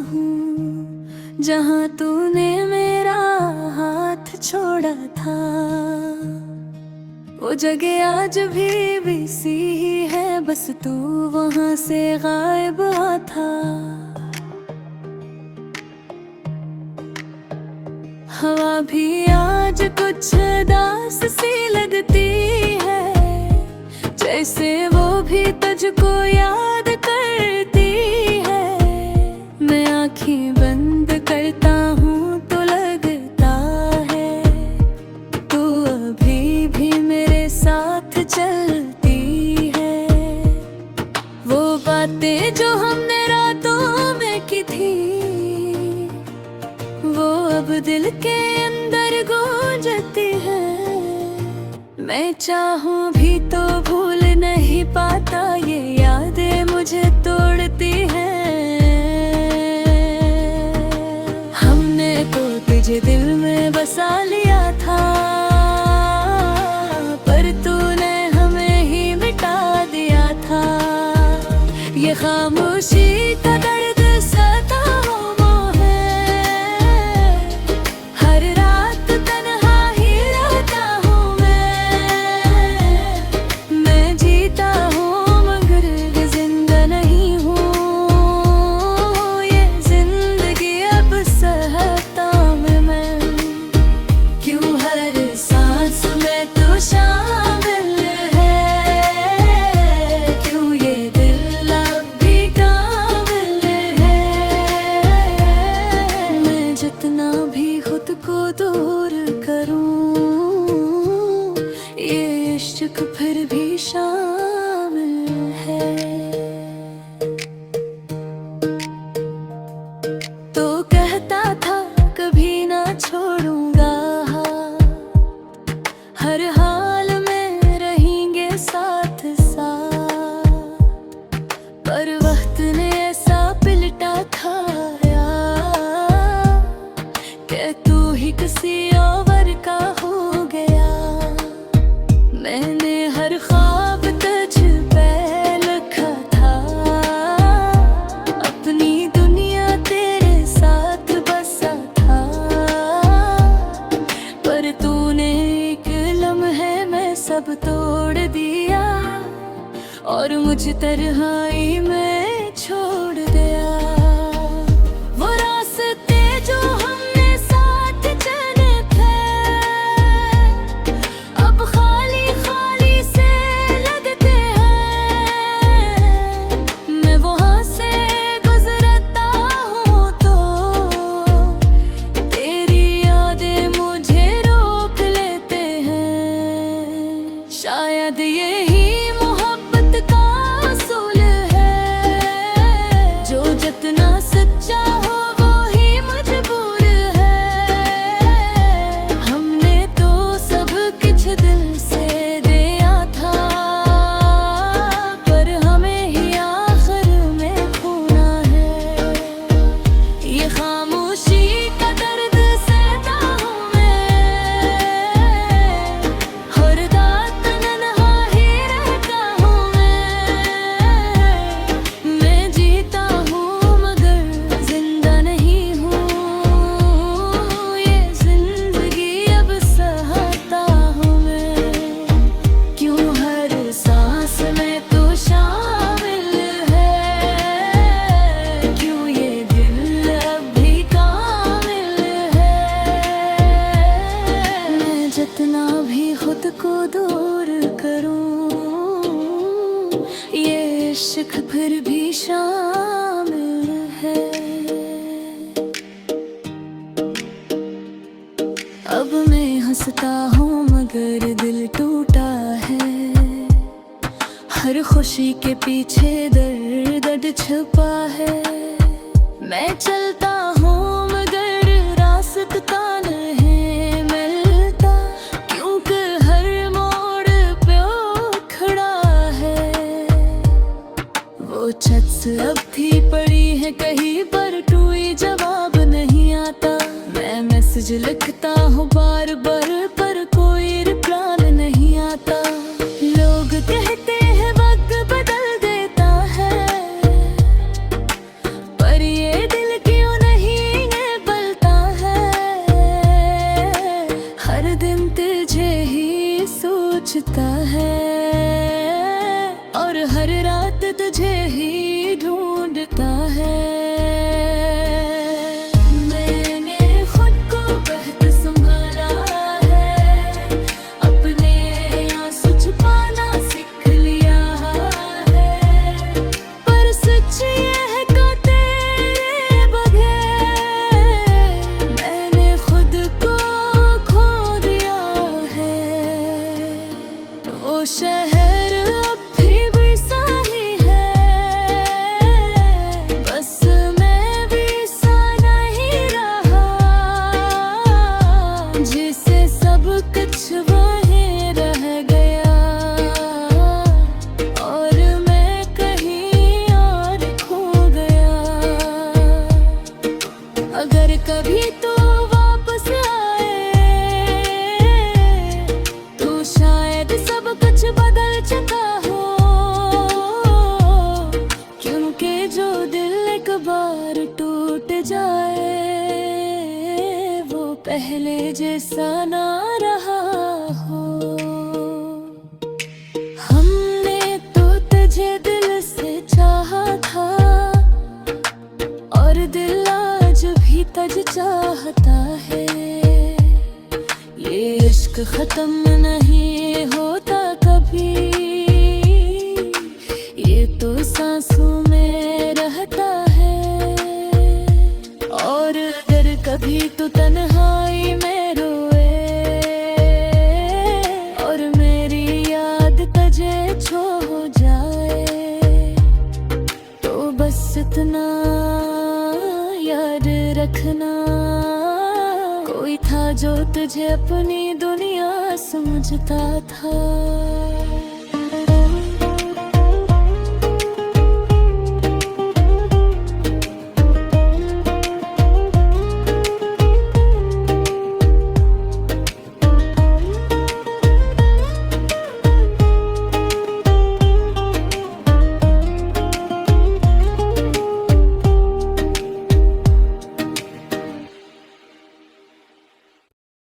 हूँ जहाँ तूने मेरा हाथ छोड़ा था। वो जगह आज भी सी ही है, बस तू वहाँ से गायब था। हवा भी आज कुछ दास सी लगती है, जैसे वो भी तुझको याद करती है। मैं आँखें बंद करता हूँ तो लगता है तू अभी भी मेरे साथ चलती है। वो बातें जो हमने रातों में की थी, वो अब दिल के अंदर गूंजती है। मैं चाहूँ भी तो भूल नहीं पाता, ये यादें मुझे तोड़ती हैं। हमने तो तुझे दिल में बसा लिया था, पर तूने हमें ही मिटा दिया था। ये खामोशी का दर्द सताओ है, हर रात तन्हा ही रहता हूँ मैं जीता हूँ मगर जिंदा नहीं हूँ। ये जिंदगी अब सहता मैं, क्यों हर सांस में तू शामिल है, क्यों ये दिल अब भी काबिल है। मैं जितना भी खुद को दूर करूं, ये इश्क फिर भी शामिल है। तो कहता था कभी ना छोड़ूंगा, हर हाल में रहेंगे साथ साथ। पर वक्त ने ऐसा पिलटा खाया कि तू ही किसी और का हो गया। मैंने हर ख्वाब तुझ पे लिखा था, अपनी दुनिया तेरे साथ बसा था। पर तूने एक लम्हे में सब तोड़ दिया और मुझ तन्हाई में छोड़ दिया। वो रास्ते जो हमने साथ चले थे, अब खाली खाली से लगते हैं। मैं वहाँ से गुजरता हूँ तो तेरी यादें मुझे रोक लेते हैं। शायद यही मोहब्बत का असूल है, जो जितना सच्चा हो वो ही मजबूर है। हमने तो सब कुछ दिल से दिया था, पर हमें ही आखिर में खोना है। ये खामोशी का दर्द सहता हूँ मैं, हर रात तन्हा ही रहता हूँ मैं जीता हूँ मगर जिंदा नहीं हूँ। ये जिंदगी अब सहता हूँ मैं, क्यों हर सांस में तू शामिल है, क्यों ये दिल अब भी कामिल है। मैं जितना भी खुद को दूर करूं, ये इश्क फिर भी शामिल है। अब मैं हंसता हूँ मगर दिल टूटा है, हर खुशी के पीछे दर्द छुपा है। मैं चलता हूँ मगर रास्ता नहीं मिलता, क्योंकि हर मोड़ पे वो खड़ा है। वो छत से अब थी पड़ी है कहीं पर, कोई जवाब नहीं आता। मैं मैसेज लिखता हूँ बार बार पर कोई रिप्लाई नहीं आता। लोग कहते हैं वक्त बदल देता है, पर ये दिल की तुझे ही ढूंढता है। मैंने खुद को बहुत संभाला है, अपने आंसू छुपाना सीख लिया है, पर सच ये है कि तेरे बगैर मैंने खुद को खो दिया है। वो शहर अब भी सा ही है, बस मैं भी सा नहीं रहा, जिसे सब कुछ वहीं रह गया और मैं कहीं और खो गया। अगर कभी तो वापस आए तो शायद सब कुछ बदल चुका हो, क्योंकि जो दिल एक बार टूट जाए वो पहले जैसा ना रहा हो। हमने तो तुझे दिल से चाहा था और दिल आज भी तुझे चाहता है। ये इश्क खत्म नहीं होता कभी, ये तो सांसों में रहता है। और अगर कभी तू तन्हाई में रोए और मेरी याद तुझे छो जाए, तो बस इतना याद रखना, कोई था जो तुझे अपनी दुनिया समझता था।